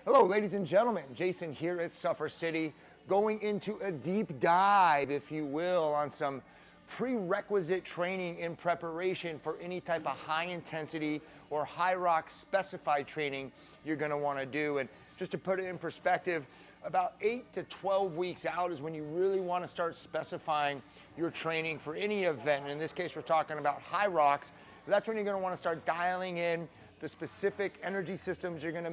Hello, ladies and gentlemen. Jason here at Suffer City, going into a deep dive, if you will, on some prerequisite training in preparation for any type of high intensity or Hyrox specified training you're going to want to do. And just to put it in perspective, about 8 to 12 weeks out is when you really want to start specifying your training for any event. And in this case, we're talking about Hyrox. That's when you're going to want to start dialing in the specific energy systems you're going to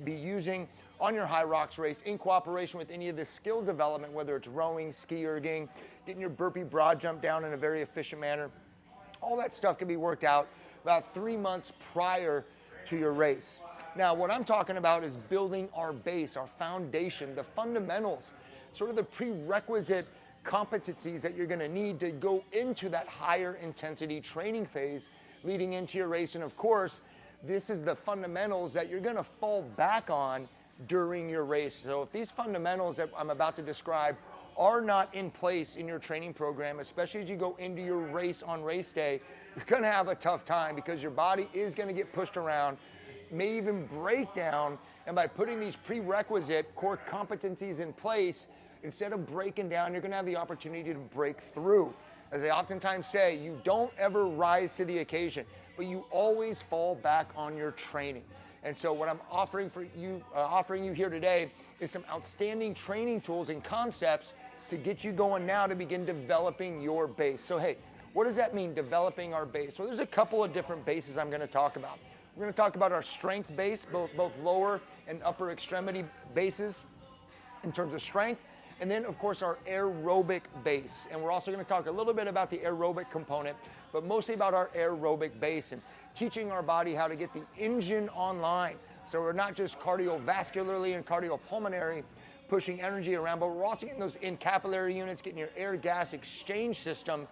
be using on your Hyrox race in cooperation with any of the skill development, whether it's rowing, ski erging, getting your burpee broad jump down in a very efficient manner. All that stuff can be worked out about 3 months prior to your race. Now, what I'm talking about is building our base, our foundation, the fundamentals, sort of the prerequisite competencies that you're going to need to go into that higher intensity training phase leading into your race. And of course, this is the fundamentals that you're going to fall back on during your race. So if these fundamentals that I'm about to describe are not in place in your training program, especially as you go into your race on race day, you're going to have a tough time because your body is going to get pushed around, may even break down. And by putting these prerequisite core competencies in place, instead of breaking down, you're going to have the opportunity to break through. As I oftentimes say, you don't ever rise to the occasion, but you always fall back on your training. And so what I'm offering you here today is some outstanding training tools and concepts to get you going now to begin developing your base. So hey, what does that mean, developing our base? Well, there's a couple of different bases I'm going to talk about. We're going to talk about our strength base, both lower and upper extremity bases in terms of strength. And then, of course, our aerobic base. And we're also going to talk a little bit about the aerobic component, but mostly about our aerobic base and teaching our body how to get the engine online. So we're not just cardiovascularly and cardiopulmonary pushing energy around, but we're also getting those in capillary units, getting your air-gas exchange system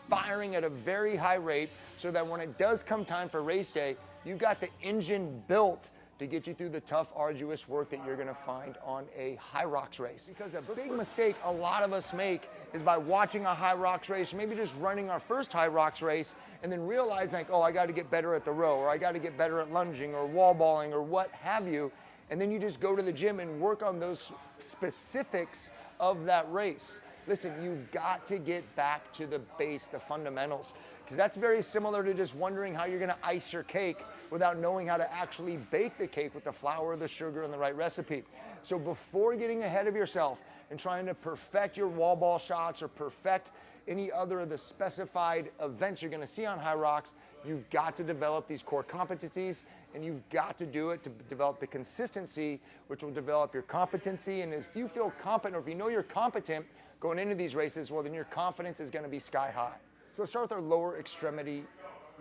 firing at a very high rate so that when it does come time for race day, you've got the engine built to get you through the tough, arduous work that you're going to find on a Hyrox race. Because a big mistake a lot of us make is by watching a Hyrox race, maybe just running our first Hyrox race, and then realizing like, oh, I got to get better at the row, or I got to get better at lunging or wall balling or what have you. And then you just go to the gym and work on those specifics of that race. Listen, you've got to get back to the base, the fundamentals, because that's very similar to just wondering how you're going to ice your cake without knowing how to actually bake the cake with the flour, the sugar, and the right recipe. So before getting ahead of yourself and trying to perfect your wall ball shots or perfect any other of the specified events you're going to see on Hyrox, you've got to develop these core competencies, and you've got to do it to develop the consistency, which will develop your competency. And if you feel competent, or if you know you're competent going into these races, well, then your confidence is going to be sky high. So let's start with our lower extremity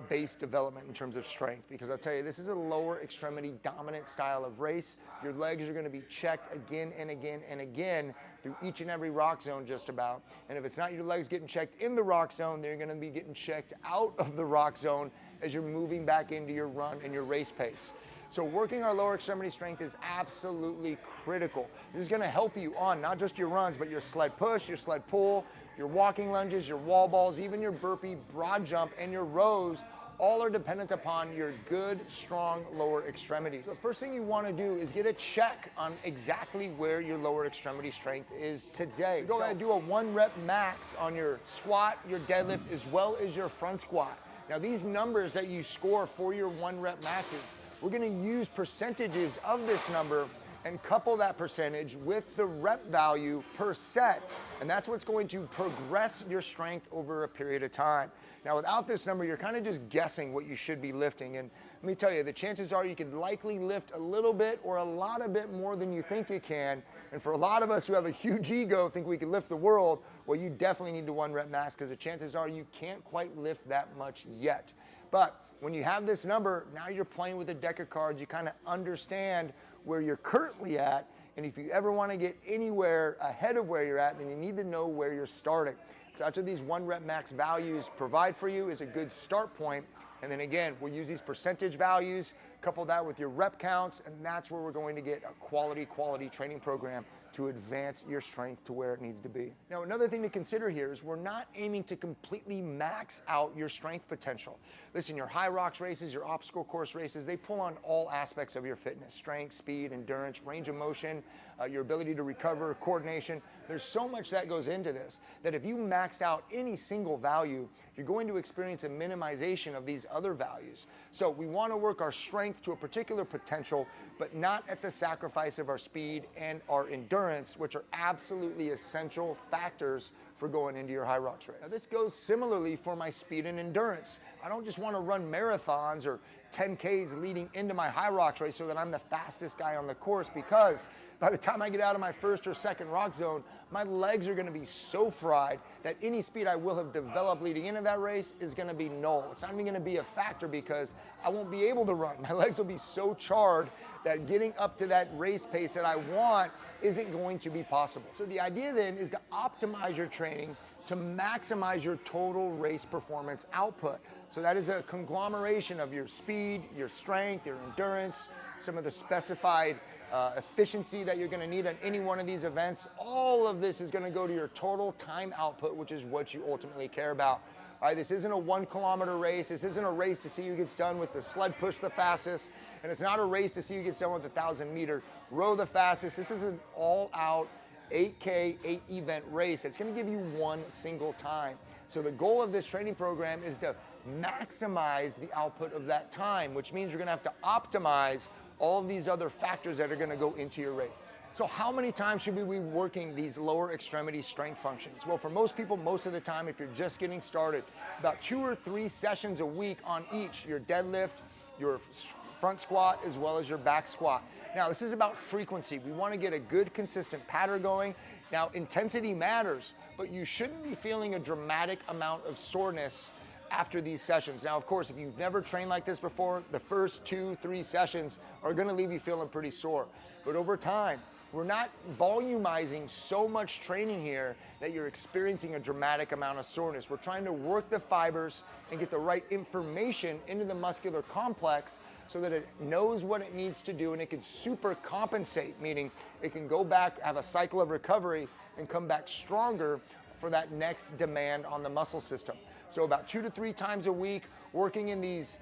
base development in terms of strength, because I'll tell you, this is a lower extremity dominant style of race. Your legs are going to be checked again and again and again through each and every rock zone just about. And if it's not your legs getting checked in the rock zone, they're going to be getting checked out of the rock zone as you're moving back into your run and your race pace. So working our lower extremity strength is absolutely critical. This is going to help you on not just your runs, but your sled push, your sled pull, your walking lunges, your wall balls, even your burpee broad jump, and your rows. All are dependent upon your good, strong lower extremities. So the first thing you want to do is get a check on exactly where your lower extremity strength is today. So go ahead and do a 1 rep max on your squat, your deadlift, as well as your front squat. Now these numbers that you score for your 1 rep maxes, we're going to use percentages of this number and couple that percentage with the rep value per set. And that's what's going to progress your strength over a period of time. Now, without this number, you're kind of just guessing what you should be lifting. And let me tell you, the chances are you could likely lift a little bit or a lot of bit more than you think you can. And for a lot of us who have a huge ego, think we can lift the world, well, you definitely need to 1 rep max, because the chances are you can't quite lift that much yet. But when you have this number, now you're playing with a deck of cards. You kind of understand where you're currently at, and if you ever want to get anywhere ahead of where you're at, then you need to know where you're starting. So that's what these 1 rep max values provide for you, is a good start point. And then again, we'll use these percentage values, couple that with your rep counts, and that's where we're going to get a quality training program to advance your strength to where it needs to be. Now, another thing to consider here is we're not aiming to completely max out your strength potential. Listen, your Hyrox races, your obstacle course races, they pull on all aspects of your fitness: strength, speed, endurance, range of motion, your ability to recover, coordination. There's so much that goes into this that if you max out any single value, you're going to experience a minimization of these other values. So we want to work our strength to a particular potential, but not at the sacrifice of our speed and our endurance, which are absolutely essential factors for going into your Hyrox race. Now, this goes similarly for my speed and endurance. I don't just want to run marathons or 10Ks leading into my Hyrox race so that I'm the fastest guy on the course, because by the time I get out of my first or second rock zone, my legs are going to be so fried that any speed I will have developed leading into that race is going to be null. It's not even going to be a factor because I won't be able to run. My legs will be so charred that getting up to that race pace that I want isn't going to be possible. So the idea then is to optimize your training to maximize your total race performance output. So that is a conglomeration of your speed, your strength, your endurance, some of the specified efficiency that you're going to need on any one of these events. All of this is going to go to your total time output, which is what you ultimately care about. All right, this isn't a 1 kilometer race. This isn't a race to see who gets done with the sled push the fastest. And it's not a race to see who gets done with the 1,000-meter row the fastest. This is an all-out 8K, 8-event race. It's going to give you one single time. So the goal of this training program is to maximize the output of that time, which means you're going to have to optimize all of these other factors that are going to go into your race. So how many times should we be working these lower extremity strength functions? Well, for most people, most of the time, if you're just getting started, about 2 or 3 sessions a week on each: your deadlift, your front squat, as well as your back squat. Now, this is about frequency. We want to get a good, consistent pattern going. Now, intensity matters, but you shouldn't be feeling a dramatic amount of soreness after these sessions. Now, of course, if you've never trained like this before, the first 2-3 sessions are going to leave you feeling pretty sore. But over time, we're not volumizing so much training here that you're experiencing a dramatic amount of soreness. We're trying to work the fibers and get the right information into the muscular complex so that it knows what it needs to do and it can super compensate, meaning it can go back, have a cycle of recovery, and come back stronger for that next demand on the muscle system. So about 2 to 3 times a week, working in these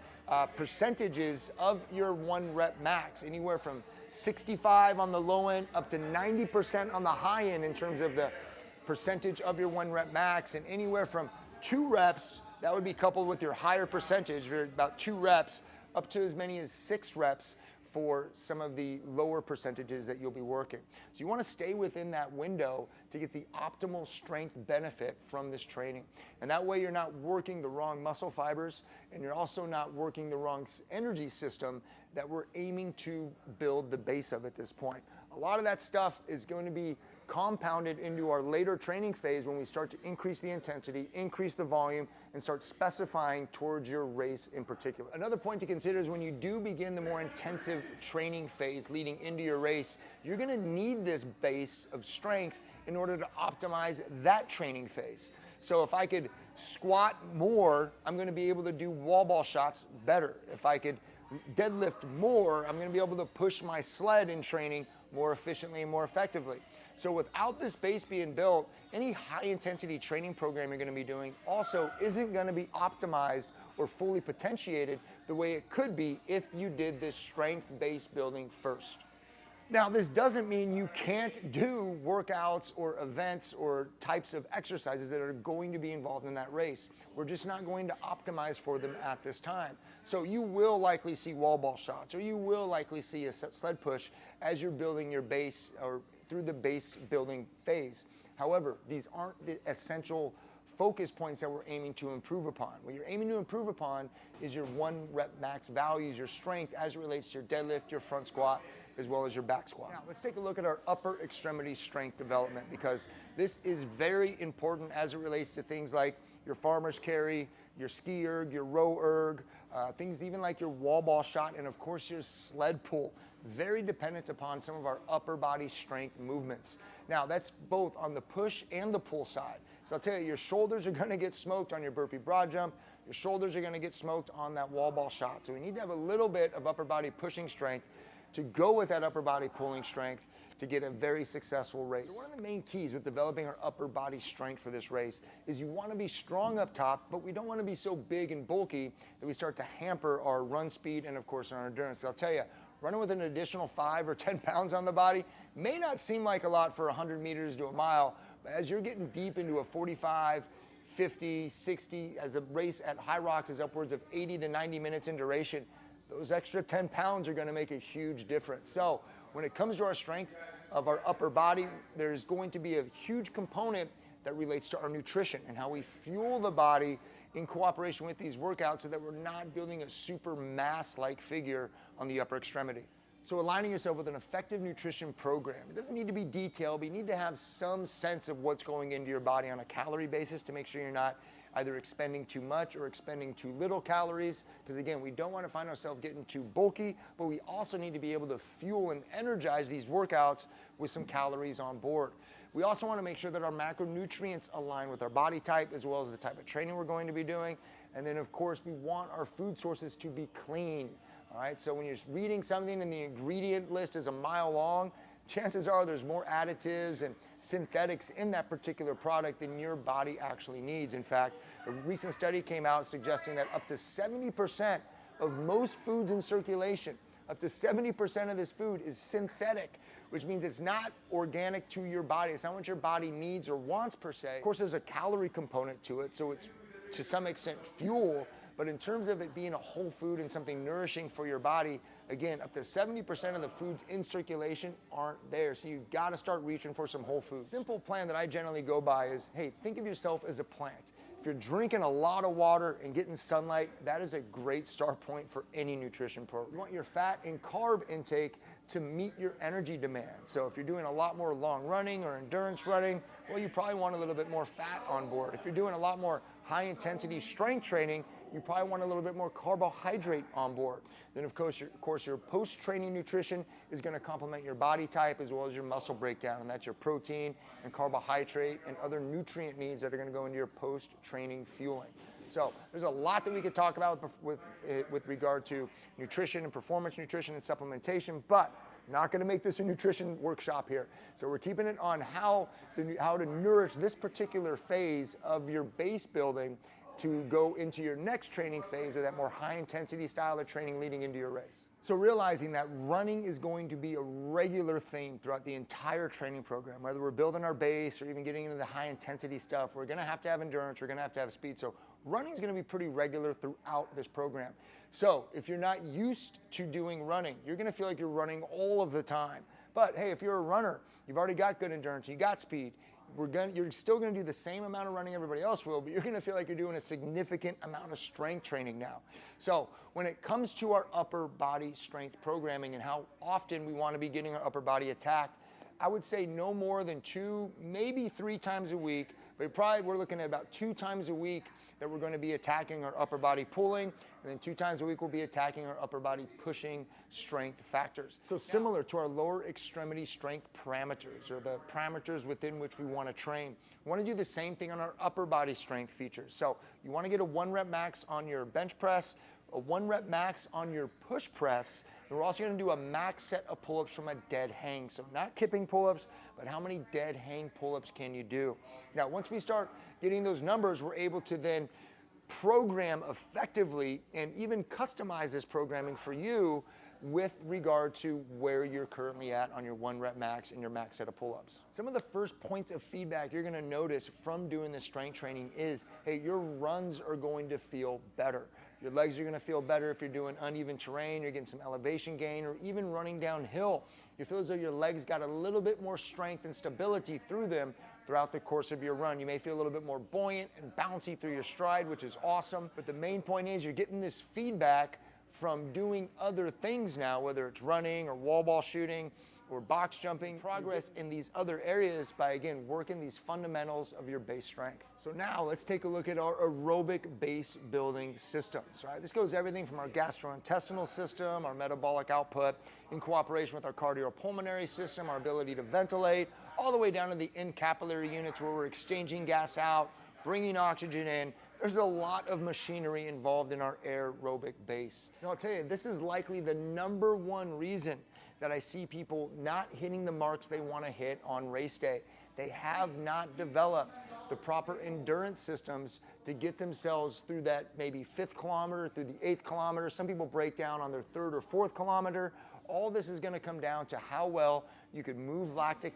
percentages of your 1 rep max, anywhere from 65 on the low end up to 90% on the high end in terms of the percentage of your 1 rep max, and anywhere from 2 reps, that would be coupled with your higher percentage, about 2 reps, up to as many as 6 reps for some of the lower percentages that you'll be working. So you want to stay within that window to get the optimal strength benefit from this training. And that way you're not working the wrong muscle fibers, and you're also not working the wrong energy system that we're aiming to build the base of at this point. A lot of that stuff is going to be compounded into our later training phase when we start to increase the intensity, increase the volume, and start specifying towards your race in particular. Another point to consider is when you do begin the more intensive training phase leading into your race, you're going to need this base of strength in order to optimize that training phase. So if I could squat more, I'm going to be able to do wall ball shots better. If I could deadlift more, I'm going to be able to push my sled in training more efficiently and more effectively. So without this base being built, any high intensity training program you're going to be doing also isn't going to be optimized or fully potentiated the way it could be if you did this strength-based building first. Now, this doesn't mean you can't do workouts or events or types of exercises that are going to be involved in that race. We're just not going to optimize for them at this time. So you will likely see wall ball shots, or you will likely see a sled push as you're building your base or through the base building phase. However, these aren't the essential focus points that we're aiming to improve upon. What you're aiming to improve upon is your 1 rep max values, your strength as it relates to your deadlift, your front squat, as well as your back squat. Now, let's take a look at our upper extremity strength development, because this is very important as it relates to things like your farmer's carry, your ski erg, your row erg, things even like your wall ball shot, and of course your sled pull. Very dependent upon some of our upper body strength movements. Now, that's both on the push and the pull side. So I'll tell you, your shoulders are going to get smoked on your burpee broad jump. Your shoulders are going to get smoked on that wall ball shot. So we need to have a little bit of upper body pushing strength to go with that upper body pulling strength to get a very successful race. So one of the main keys with developing our upper body strength for this race is you want to be strong up top, but we don't want to be so big and bulky that we start to hamper our run speed and of course our endurance. So I'll tell you, running with an additional 5 or 10 pounds on the body may not seem like a lot for 100 meters to a mile, but as you're getting deep into a 45, 50, 60, as a race at Hyrox is upwards of 80 to 90 minutes in duration, those extra 10 pounds are going to make a huge difference. So when it comes to our strength of our upper body, there's going to be a huge component that relates to our nutrition and how we fuel the body in cooperation with these workouts so that we're not building a super mass-like figure on the upper extremity. So aligning yourself with an effective nutrition program, it doesn't need to be detailed, but you need to have some sense of what's going into your body on a calorie basis to make sure you're not either expending too much or expending too little calories. Because again, we don't want to find ourselves getting too bulky, but we also need to be able to fuel and energize these workouts with some calories on board. We also want to make sure that our macronutrients align with our body type as well as the type of training we're going to be doing. And then of course, we want our food sources to be clean. All right, so when you're reading something and the ingredient list is a mile long, chances are there's more additives and synthetics in that particular product than your body actually needs. In fact, a recent study came out suggesting that up to 70% of most foods in circulation, up to 70% of this food is synthetic, which means it's not organic to your body. It's not what your body needs or wants per se. Of course, there's a calorie component to it, so it's to some extent fuel. But in terms of it being a whole food and something nourishing for your body, again, up to 70% of the foods in circulation aren't there. So you've got to start reaching for some whole foods. Simple plan that I generally go by is, hey, think of yourself as a plant. If you're drinking a lot of water and getting sunlight, that is a great start point for any nutrition program. You want your fat and carb intake to meet your energy demand. So if you're doing a lot more long running or endurance running, well, you probably want a little bit more fat on board. If you're doing a lot more high intensity strength training, you probably want a little bit more carbohydrate on board. Then of course your post-training nutrition is going to complement your body type as well as your muscle breakdown, and that's your protein and carbohydrate and other nutrient needs that are going to go into your post-training fueling. So there's a lot that we could talk about with regard to nutrition and performance nutrition and supplementation, but not going to make this a nutrition workshop here. So we're keeping it on how to nourish this particular phase of your base building to go into your next training phase of that more high intensity style of training leading into your race. So realizing that running is going to be a regular theme throughout the entire training program, whether we're building our base or even getting into the high intensity stuff, we're going to have endurance, we're going to have speed. So running is going to be pretty regular throughout this program. So if you're not used to doing running, you're going to feel like you're running all of the time. But hey, if you're a runner, you've already got good endurance, you got speed, you're still going to do the same amount of running everybody else will, but you're going to feel like you're doing a significant amount of strength training now. So when it comes to our upper body strength programming and how often we want to be getting our upper body attacked, I would say no more than 2, maybe 3 times a week, but we're looking at about 2 times a week that we're going to be attacking our upper body pulling, and then 2 times a week we'll be attacking our upper body pushing strength factors. So similar to our lower extremity strength parameters, or the parameters within which we want to train, we want to do the same thing on our upper body strength features. So you want to get a 1 rep max on your bench press, a 1 rep max on your push press, and we're also going to do a max set of pull-ups from a dead hang. So not kipping pull-ups, but how many dead hang pull-ups can you do? Now, once we start getting those numbers, we're able to then program effectively and even customize this programming for you with regard to where you're currently at on your 1 rep max and your max set of pull-ups. Some of the first points of feedback you're going to notice from doing this strength training is, hey, your runs are going to feel better. Your legs are going to feel better if you're doing uneven terrain, you're getting some elevation gain, or even running downhill. You feel as though your legs got a little bit more strength and stability through them throughout the course of your run. You may feel a little bit more buoyant and bouncy through your stride, which is awesome. But the main point is you're getting this feedback from doing other things now, whether it's running or wall ball shooting or box jumping, progress in these other areas by, again, working these fundamentals of your base strength. So now let's take a look at our aerobic base building systems, right? This goes everything from our gastrointestinal system, our metabolic output, in cooperation with our cardiopulmonary system, our ability to ventilate, all the way down to the in-capillary units where we're exchanging gas out, bringing oxygen in. There's a lot of machinery involved in our aerobic base. Now I'll tell you, this is likely the #1 reason that I see people not hitting the marks they want to hit on race day. They have not developed the proper endurance systems to get themselves through that maybe 5th kilometer, through the 8th kilometer. Some people break down on their 3rd or 4th kilometer. All this is going to come down to how well you could move lactic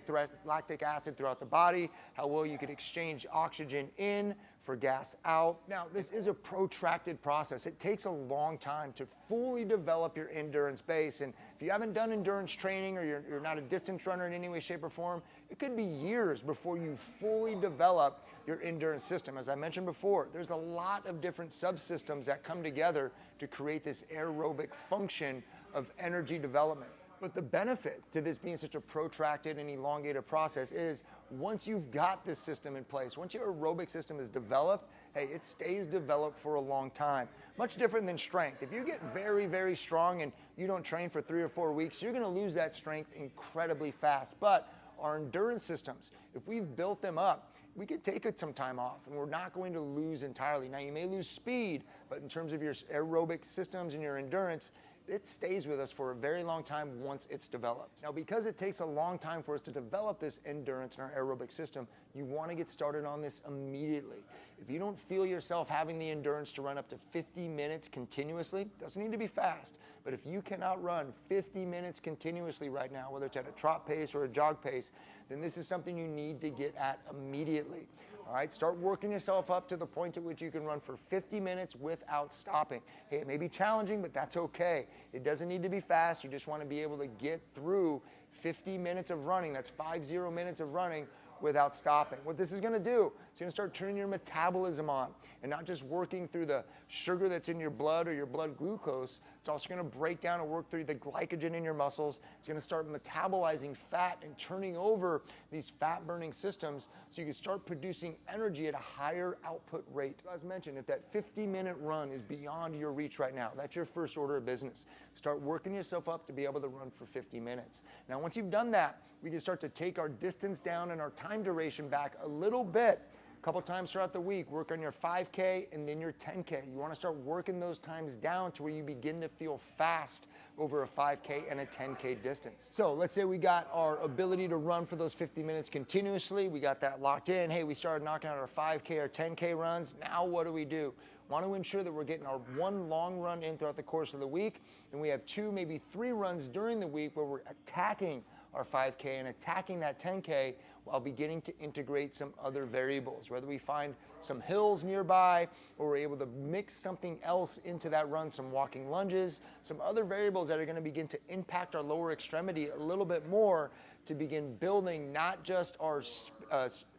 acid throughout the body, how well you could exchange oxygen in for gas out. Now, this is a protracted process. It takes a long time to fully develop your endurance base. And if you haven't done endurance training, or you're not a distance runner in any way, shape, or form, it could be years before you fully develop your endurance system. As I mentioned before, there's a lot of different subsystems that come together to create this aerobic function of energy development. But the benefit to this being such a protracted and elongated process is once you've got this system in place, once your aerobic system is developed, hey, it stays developed for a long time. Much different than strength. If you get very, very strong and you don't train for 3 or 4 weeks, you're gonna lose that strength incredibly fast. But our endurance systems, if we've built them up, we could take some time off and we're not going to lose entirely. Now, you may lose speed, but in terms of your aerobic systems and your endurance, it stays with us for a very long time once it's developed. Now, because it takes a long time for us to develop this endurance in our aerobic system, you want to get started on this immediately. If you don't feel yourself having the endurance to run up to 50 minutes continuously, doesn't need to be fast, but if you cannot run 50 minutes continuously right now, whether it's at a trot pace or a jog pace, then this is something you need to get at immediately. All right, start working yourself up to the point at which you can run for 50 minutes without stopping. Hey, it may be challenging, but that's okay. It doesn't need to be fast. You just want to be able to get through 50 minutes of running. That's 50 minutes of running without stopping. What this is going to do, it's going to start turning your metabolism on and not just working through the sugar that's in your blood or your blood glucose. It's also going to break down and work through the glycogen in your muscles. It's going to start metabolizing fat and turning over these fat burning systems so you can start producing energy at a higher output rate. As mentioned, if that 50-minute run is beyond your reach right now, that's your first order of business. Start working yourself up to be able to run for 50 minutes. Now, once you've done that, we can start to take our distance down and our time duration back a little bit. A couple times throughout the week, work on your 5K and then your 10K. You want to start working those times down to where you begin to feel fast over a 5K and a 10K distance. So let's say we got our ability to run for those 50 minutes continuously. We got that locked in. Hey, we started knocking out our 5K or 10K runs. Now what do? Want to ensure that we're getting our one long run in throughout the course of the week, and we have 2, maybe 3 runs during the week where we're attacking our 5K and attacking that 10K while beginning to integrate some other variables, whether we find some hills nearby or we're able to mix something else into that run, some walking lunges, some other variables that are going to begin to impact our lower extremity a little bit more to begin building not just our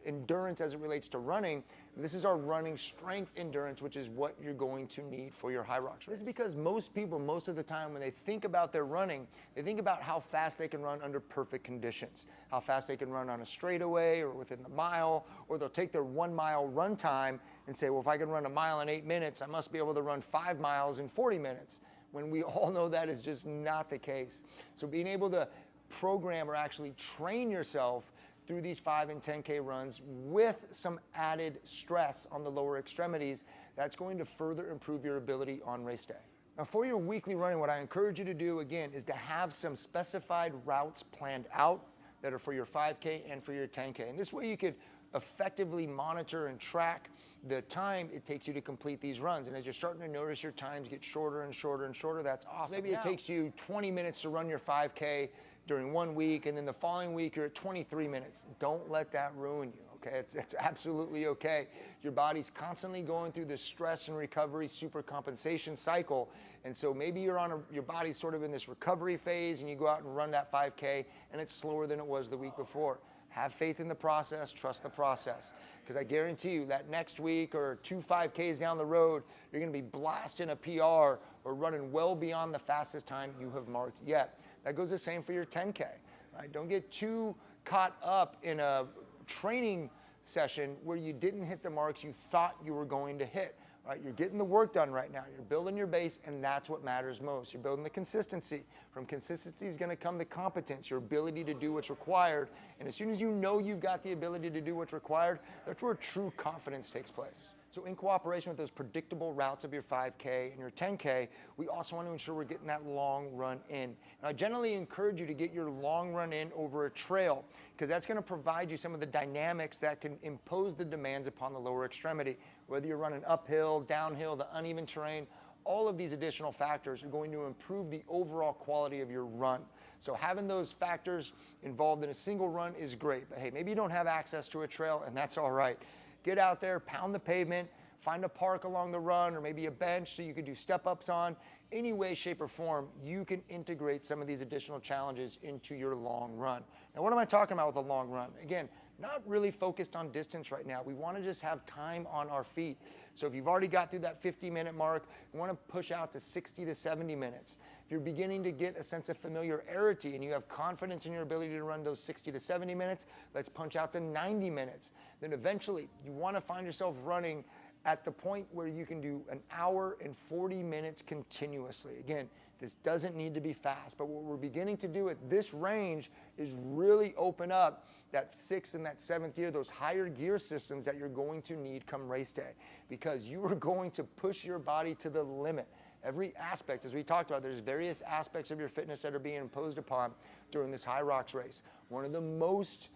endurance as it relates to running. This is our running strength endurance, which is what you're going to need for your Hyrox. This is because most people, most of the time, when they think about their running, they think about how fast they can run under perfect conditions, how fast they can run on a straightaway or within a mile, or they'll take their 1 mile run time and say, well, if I can run a mile in 8 minutes, I must be able to run 5 miles in 40 minutes, when we all know that is just not the case. So being able to program or actually train yourself through these 5 and 10K runs with some added stress on the lower extremities, that's going to further improve your ability on race day. Now, for your weekly running, what I encourage you to do, again, is to have some specified routes planned out that are for your 5K and for your 10K. And this way you could effectively monitor and track the time it takes you to complete these runs. And as you're starting to notice your times get shorter and shorter and shorter, that's awesome. Maybe it takes you 20 minutes to run your 5K during 1 week, and then the following week you're at 23 minutes. Don't let that ruin you, okay? It's absolutely okay. Your body's constantly going through this stress and recovery super compensation cycle, and so maybe your body's sort of in this recovery phase and you go out and run that 5K and it's slower than it was the week before. Have faith in the process, trust the process, because I guarantee you that next week or 2 5Ks down the road, you're gonna be blasting a PR or running well beyond the fastest time you have marked yet. That goes the same for your 10K, right? Don't get too caught up in a training session where you didn't hit the marks you thought you were going to hit, right? You're getting the work done right now. You're building your base, and that's what matters most. You're building the consistency. From consistency is going to come the competence, your ability to do what's required. And as soon as you know you've got the ability to do what's required, that's where true confidence takes place. So in cooperation with those predictable routes of your 5K and your 10K, we also want to ensure we're getting that long run in. And I generally encourage you to get your long run in over a trail, because that's going to provide you some of the dynamics that can impose the demands upon the lower extremity. Whether you're running uphill, downhill, the uneven terrain, all of these additional factors are going to improve the overall quality of your run. So having those factors involved in a single run is great, but hey, maybe you don't have access to a trail, and that's all right. Get out there, pound the pavement, find a park along the run, or maybe a bench so you can do step-ups on. Any way, shape, or form, you can integrate some of these additional challenges into your long run. Now, what am I talking about with a long run? Again, not really focused on distance right now. We want to just have time on our feet. So if you've already got through that 50-minute mark, you want to push out to 60 to 70 minutes. If you're beginning to get a sense of familiarity and you have confidence in your ability to run those 60 to 70 minutes, let's punch out to 90 minutes. Then eventually, you want to find yourself running at the point where you can do an hour and 40 minutes continuously. Again, this doesn't need to be fast, but what we're beginning to do at this range is really open up that 6th and that 7th gear, those higher gear systems that you're going to need come race day, because you are going to push your body to the limit. Every aspect, as we talked about, there's various aspects of your fitness that are being imposed upon during this Hyrox race. One of the most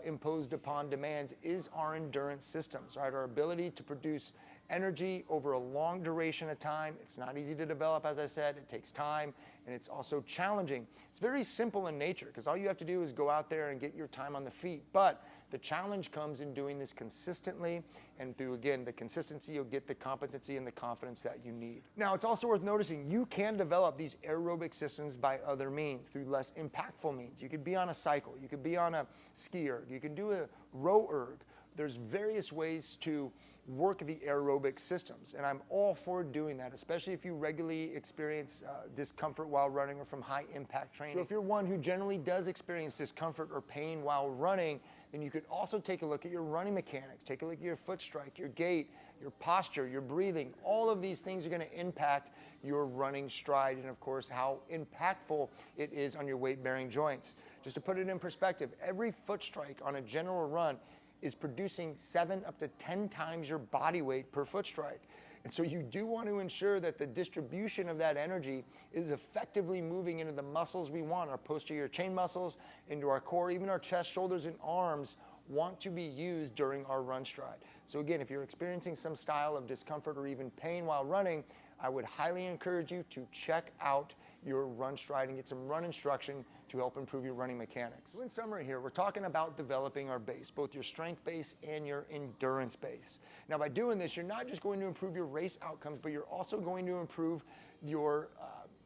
imposed upon demands is our endurance systems, right? Our ability to produce energy over a long duration of time. It's not easy to develop, as I said. It takes time, and it's also challenging. It's very simple in nature, because all you have to do is go out there and get your time on the feet. But the challenge comes in doing this consistently, and through, again, the consistency, you'll get the competency and the confidence that you need. Now, it's also worth noticing you can develop these aerobic systems by other means, through less impactful means. You could be on a cycle, you could be on a ski erg, you can do a row erg. There's various ways to work the aerobic systems, and I'm all for doing that, especially if you regularly experience discomfort while running or from high impact training. So if you're one who generally does experience discomfort or pain while running, then you could also take a look at your running mechanics, take a look at your foot strike, your gait, your posture, your breathing. All of these things are going to impact your running stride, and of course how impactful it is on your weight-bearing joints. Just to put it in perspective, every foot strike on a general run is producing 7 up to 10 times your body weight per foot strike. And so you do want to ensure that the distribution of that energy is effectively moving into the muscles we want. Our posterior chain muscles, into our core, even our chest, shoulders, and arms want to be used during our run stride. So again, if you're experiencing some style of discomfort or even pain while running, I would highly encourage you to check out your run stride and get some run instruction to help improve your running mechanics. So in summary here, we're talking about developing our base, both your strength base and your endurance base. Now by doing this, you're not just going to improve your race outcomes, but you're also going to improve your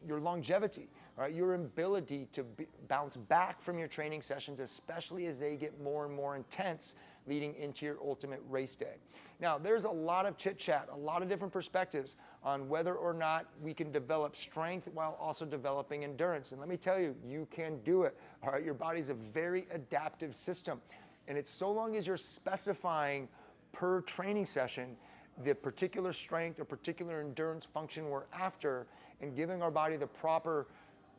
longevity, right? Your ability to bounce back from your training sessions, especially as they get more and more intense leading into your ultimate race day. Now, there's a lot of chit chat, a lot of different perspectives on whether or not we can develop strength while also developing endurance. And let me tell you, you can do it. All right, your body's a very adaptive system. And it's so long as you're specifying per training session the particular strength or particular endurance function we're after, and giving our body the proper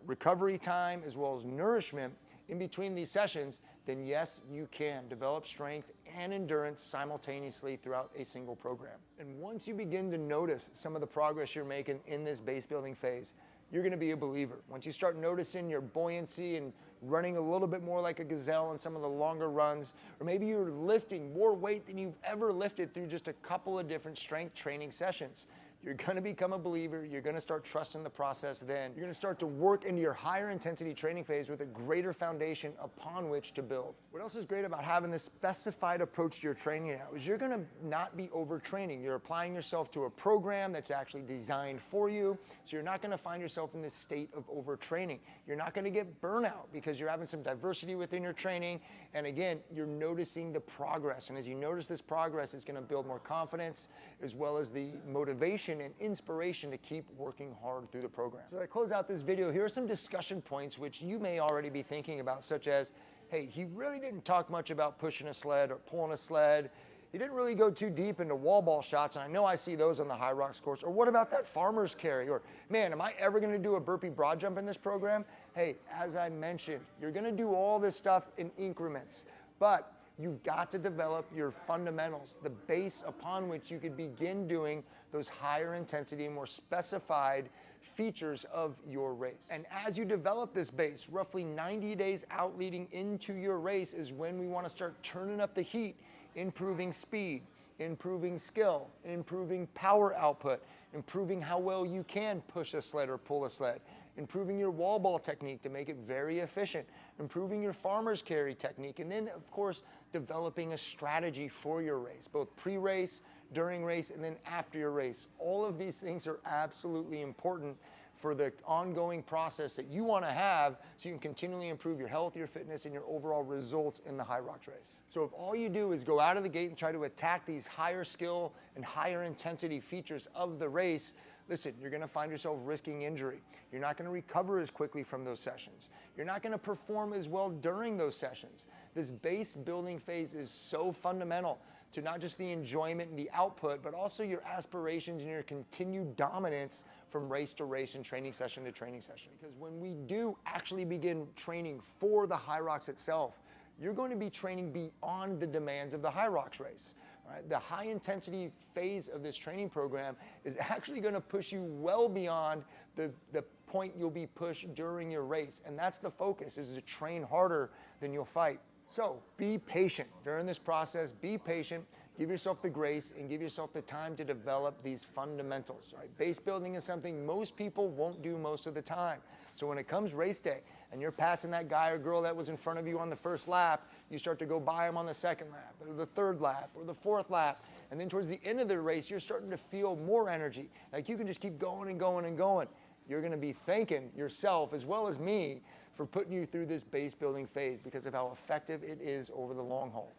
recovery time as well as nourishment in between these sessions, then yes, you can develop strength and endurance simultaneously throughout a single program. And once you begin to notice some of the progress you're making in this base building phase, you're going to be a believer. Once you start noticing your buoyancy and running a little bit more like a gazelle on some of the longer runs, or maybe you're lifting more weight than you've ever lifted through just a couple of different strength training sessions, you're going to become a believer. You're going to start trusting the process then. You're going to start to work into your higher intensity training phase with a greater foundation upon which to build. What else is great about having this specified approach to your training now is you're going to not be overtraining. You're applying yourself to a program that's actually designed for you, so you're not going to find yourself in this state of overtraining. You're not going to get burnout because you're having some diversity within your training, and again, you're noticing the progress, and as you notice this progress, it's going to build more confidence as well as the motivation and inspiration to keep working hard through the program. So to close out this video, here are some discussion points which you may already be thinking about, such as, hey, he really didn't talk much about pushing a sled or pulling a sled. He didn't really go too deep into wall ball shots, and I know I see those on the Hyrox course. Or what about that farmer's carry? Or, man, am I ever going to do a burpee broad jump in this program? Hey, as I mentioned, you're going to do all this stuff in increments, but you've got to develop your fundamentals, the base upon which you could begin doing those higher intensity and more specified features of your race. And as you develop this base, roughly 90 days out leading into your race is when we want to start turning up the heat, improving speed, improving skill, improving power output, improving how well you can push a sled or pull a sled, improving your wall ball technique to make it very efficient, improving your farmer's carry technique, and then of course developing a strategy for your race, both pre-race, during race, and then after your race. All of these things are absolutely important for the ongoing process that you want to have so you can continually improve your health, your fitness, and your overall results in the Hyrox race. So if all you do is go out of the gate and try to attack these higher skill and higher intensity features of the race, listen, you're going to find yourself risking injury. You're not going to recover as quickly from those sessions. You're not going to perform as well during those sessions. This base building phase is so fundamental to not just the enjoyment and the output, but also your aspirations and your continued dominance from race to race and training session to training session. Because when we do actually begin training for the Hyrox itself, you're going to be training beyond the demands of the Hyrox race. Right? The high intensity phase of this training program is actually going to push you well beyond the point you'll be pushed during your race. And that's the focus, is to train harder than you'll fight. So be patient during this process, be patient, give yourself the grace and give yourself the time to develop these fundamentals. Right? Base building is something most people won't do most of the time. So when it comes race day and you're passing that guy or girl that was in front of you on the first lap, you start to go by them on the second lap or the third lap or the fourth lap. And then towards the end of the race, you're starting to feel more energy. Like you can just keep going and going and going. You're going to be thanking yourself as well as me for putting you through this base building phase because of how effective it is over the long haul.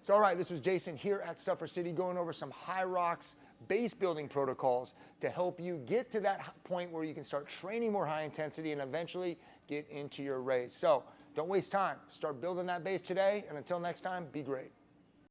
So all right, this was Jason here at Suffer City going over some Hyrox base building protocols to help you get to that point where you can start training more high intensity and eventually get into your race. So don't waste time. Start building that base today, and until next time, be great.